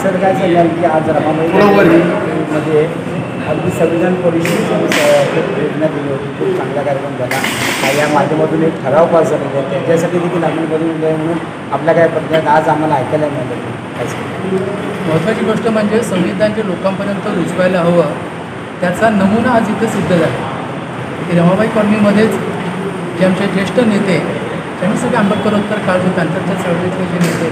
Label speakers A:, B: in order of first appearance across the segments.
A: Sir काय सांगाल की आज रमाबाईमध्ये अगदी संविधान परिषदेची योजना दिली होती, खूप चांगला कार्यक्रम झाला. या माध्यमातून एक ठराव पास झालेला आहे, त्याच्यासाठी देखील आपण बघून म्हणून आपल्या काय पद्धत आज आम्हाला ऐकायला मिळालं.
B: महत्त्वाची गोष्ट म्हणजे संविधान जे लोकांपर्यंत रुजवायला हवं त्याचा नमुना आज इथं सिद्ध झाला की रमाबाई कॉलनीमध्येच जे आमचे ज्येष्ठ नेते त्यांनी सगळे आंबेडकरोत्तर काळ जो त्यांच्या चळवळीतले जे नेते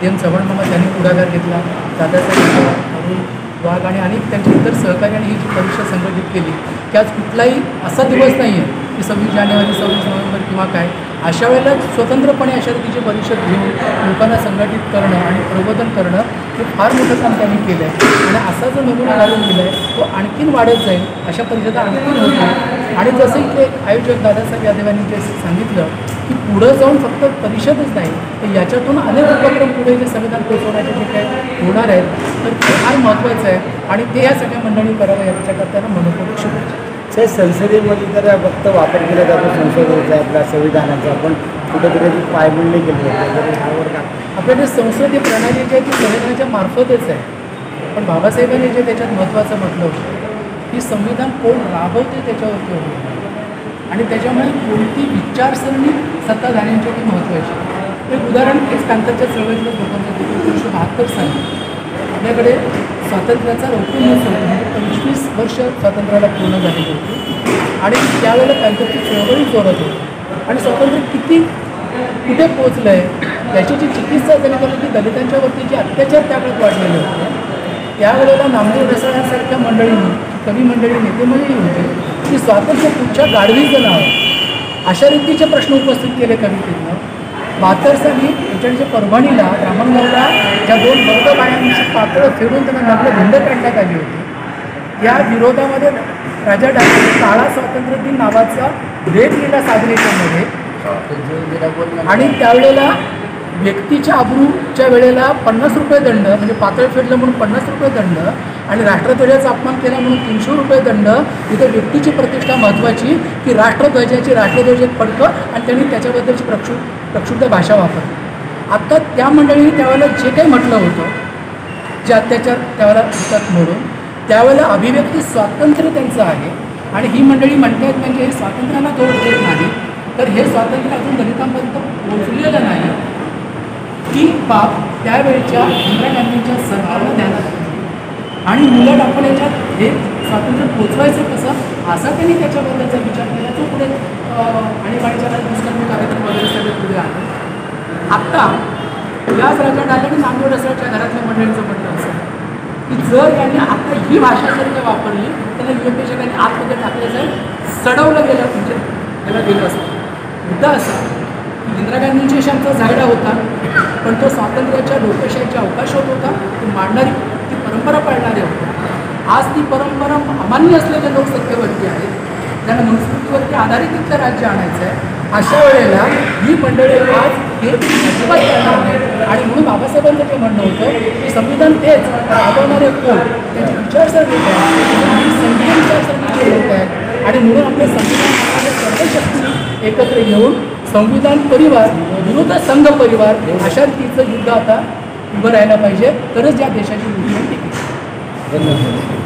B: एम चव्हाण मामा त्यांनी पुढाकार घेतला, दादासाहेब अरुण वाघ आणि अनेक त्यांचे इतर सहकार्याने ही जी परीक्षा संघटित केली की आज कुठलाही असा दिवस नाही आहे की 26 जानेवारी 26 नोव्हेंबर किंवा काय अशा वेळेला स्वतंत्रपणे अशा रीतीची परिषद घेऊन लोकांना संघटित करणं आणि प्रबोधन करणं हे फार मोठं काम त्यांनी केलं आहे. आणि असा जो नमुना घालून दिला आहे तो आणखीन वाढत जाईल, अशा परिषदा आणखीन होतील. आणि जसं की एक आयोजक दादासाहेब यादव यांनी जे सांगितलं की पुढं जाऊन फक्त परिषदच नाही तर याच्यातून अनेक उपक्रम पुढे जे संविधान पोहोचवण्याचे जे काय होणार आहेत तर ते फार महत्त्वाचं आहे आणि ते या सगळ्या मंडळी करावं याच्याकरता मनपूर्वक शुभेच्छा.
A: सर संसदेमध्ये तर फक्त वापर केला जातो संसदेचा आपल्या संविधानाचा, पण कुठेतरी पायमोडणी केली जाते. ह्यावर का
B: आपल्याकडे संसदीय प्रणाली जी आहे ती संविधानाच्या मार्फतच आहे. पण बाबासाहेबांनी जे त्याच्यात महत्त्वाचं म्हटलं होतं की संविधान कोण राबवते त्याच्यावरती होतं आणि त्याच्यामुळे कोणती विचारसरणी सत्ताधाऱ्यांच्याही महत्त्वाची. एक उदाहरण एक कांताच्या चळवळीतल्या लोकांचं 1972 साली आपल्याकडे स्वातंत्र्याचा रौप्य महोत्सव म्हणजे 25 वर्ष स्वातंत्र्याला पूर्ण झालेली होती आणि त्यावेळेला कांताची चळवळी जोरात होती आणि स्वातंत्र्य किती कुठे पोचलं आहे याची जी चिकित्सा झाली कारण की दलितांच्यावरती जे अत्याचार त्या काळात वाढलेले होते त्यावेळेला नामदेव ढसाळ्यांसारख्या मंडळींनी कवी मंडळी नेते मंडळी होते की स्वातंत्र्य कुठच्या गाढवीचं नाव अशा रीतीचे प्रश्न उपस्थित केले कवितेतनं. 72 साली त्यांच्या परभणीला ब्राह्मणगावला ज्या 2 बौद्ध बायांची पातळं फेडून त्यांना नग्न भिंड काढण्यात आली होती या विरोधामध्ये राजा डांगे काळा स्वातंत्र्य दिन नावाचा लेख लिहिला सागरिकामध्ये आणि त्यावेळेला व्यक्तीच्या अब्रूच्या वेळेला 50 रुपये दंड म्हणजे पातळ फेडलं म्हणून 50 रुपये दंड आणि राष्ट्रध्वजाचा अपमान केला म्हणून 300 रुपये दंड. इथं व्यक्तीची प्रतिष्ठा महत्त्वाची की राष्ट्रध्वजाची राष्ट्रध्वज एक फडकं आणि त्यांनी त्याच्याबद्दलची प्रक्षुब्ध भाषा वापरली. आत्ता त्या मंडळीने त्यावेळेला जे काही म्हटलं होतं जे अत्याचार त्यावेळेला होतात म्हणून त्यावेळेला अभिव्यक्ती स्वातंत्र्य त्यांचं आहे आणि ही मंडळी म्हणतात म्हणजे हे स्वातंत्र्याला तोड देत नाही तर हे स्वातंत्र्य अजून दलितांपर्यंत पोहोचलेलं नाही ही बाब त्यावेळच्या इंदिरा गांधींच्या सरकारला ध्यानात आली आणि उलट आपण याच्यात हे स्वातंत्र्य पोचवायचं कसं असा त्यांनी त्याच्याबद्दलचा विचार केला तो पुढे आणीबाणीच्या दुष्कर्मी कार्यक्रम वगैरे सगळे पुढे आले. आत्ता याच राजा डांगे आणि नामदेव ढसाळच्या घरातल्या मंडळींचं म्हणणं असं की जर यांनी आता ही भाषा जर का वापरली त्याला योग्य जगाने आतमध्ये टाकलं जाईल सडवलं गेलं म्हणजे त्याला गेलं असतं. मुद्दा असा इंदिरा गांधींच्या देशांचा झायडा होता पण तो स्वातंत्र्याच्या लोकशाहीच्या अवकाशात होता ती मांडणारी ती परंपरा पाळणारे होते. आज ती परंपरा अमान्य असलेले लोक सत्तेवरती आहेत ज्यांना मनुस्मृतीवरती आधारित इथलं राज्य आणायचं आहे. अशा वेळेला ही मंडळी आज हे अजिबात करणार नाही आणि म्हणून बाबासाहेबांचं जे म्हणणं होतं की संविधान तेच राबवणारे कोण त्यांची विचारसरणी काय संघीय विचारसरणीचे लोक आहेत आणि म्हणून आपले संविधान सर्व शक्ती एकत्र येऊन संविधान परिवार विरुद्ध संघ परिवार अशा रीतीचं युद्ध आता उभं राहायला पाहिजे तरच या देशाची उन्नती टिकेल.
A: धन्यवाद.